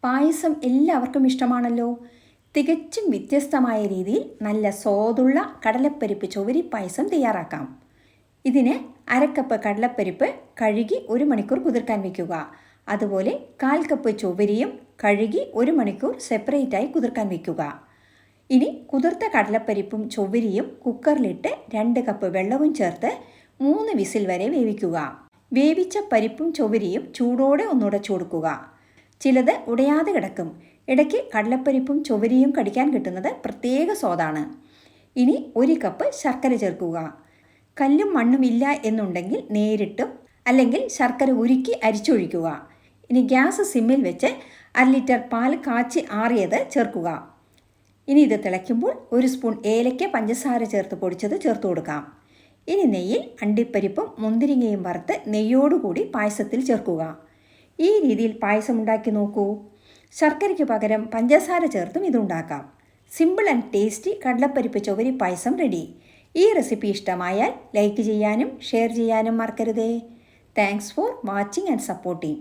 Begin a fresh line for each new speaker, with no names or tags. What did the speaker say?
പായസം എല്ലാവർക്കും ഇഷ്ടമാണല്ലോ. തികച്ചും വ്യത്യസ്തമായ രീതിയിൽ നല്ല സ്വാദുള്ള കടലപ്പരിപ്പ് ചൊവ്വരി പായസം തയ്യാറാക്കാം. ഇതിന് അരക്കപ്പ് കടലപ്പരിപ്പ് കഴുകി 1 മണിക്കൂർ കുതിർക്കാൻ വയ്ക്കുക. അതുപോലെ 1/4 കപ്പ് ചൊവ്വരിയും കഴുകി 1 മണിക്കൂർ സെപ്പറേറ്റായി കുതിർക്കാൻ വയ്ക്കുക. ഇനി കുതിർത്ത കടലപ്പരിപ്പും ചൊവ്വരിയും കുക്കറിലിട്ട് 2 കപ്പ് വെള്ളവും ചേർത്ത് 3 വിസിൽ വരെ വേവിക്കുക. വേവിച്ച പരിപ്പും ചൊവ്വരിയും ചൂടോടെ ഒന്നുടച്ചു കൊടുക്കുക. ചിലത് ഉടയാതെ കിടക്കും. ഇടയ്ക്ക് കടലപ്പരിപ്പും ചൊവ്വരിയും കടിക്കാൻ കിട്ടുന്നത് പ്രത്യേക സ്വാദാണ്. ഇനി 1 കപ്പ് ശർക്കര ചേർക്കുക. കല്ലും മണ്ണും ഇല്ല എന്നുണ്ടെങ്കിൽ നേരിട്ടും അല്ലെങ്കിൽ ശർക്കര ഉരുക്കി അരിച്ചൊഴിക്കുക. ഇനി ഗ്യാസ് സിമ്മിൽ വെച്ച് 1 ലിറ്റർ പാൽ കാച്ചി ആറിയത് ചേർക്കുക. ഇനി ഇത് തിളയ്ക്കുമ്പോൾ 1 സ്പൂൺ ഏലക്ക പഞ്ചസാര ചേർത്ത് പൊടിച്ചത് ചേർത്ത് കൊടുക്കാം. ഇനി നെയ്യിൽ അണ്ടിപ്പരിപ്പും മുന്തിരിങ്ങയും വറുത്ത് നെയ്യോടുകൂടി പായസത്തിൽ ചേർക്കുക. ഈ രീതിയിൽ പായസം ഉണ്ടാക്കി നോക്കൂ. ശർക്കരയ്ക്ക് പകരം പഞ്ചസാര ചേർത്തും ഇതുണ്ടാക്കാം. സിമ്പിൾ ആൻഡ് ടേസ്റ്റി കടലപ്പരിപ്പ് ചൊവ്വരി പായസം റെഡി. ഈ റെസിപ്പി ഇഷ്ടമായാൽ ലൈക്ക് ചെയ്യാനും ഷെയർ ചെയ്യാനും മറക്കരുതേ. Thanks for watching and supporting.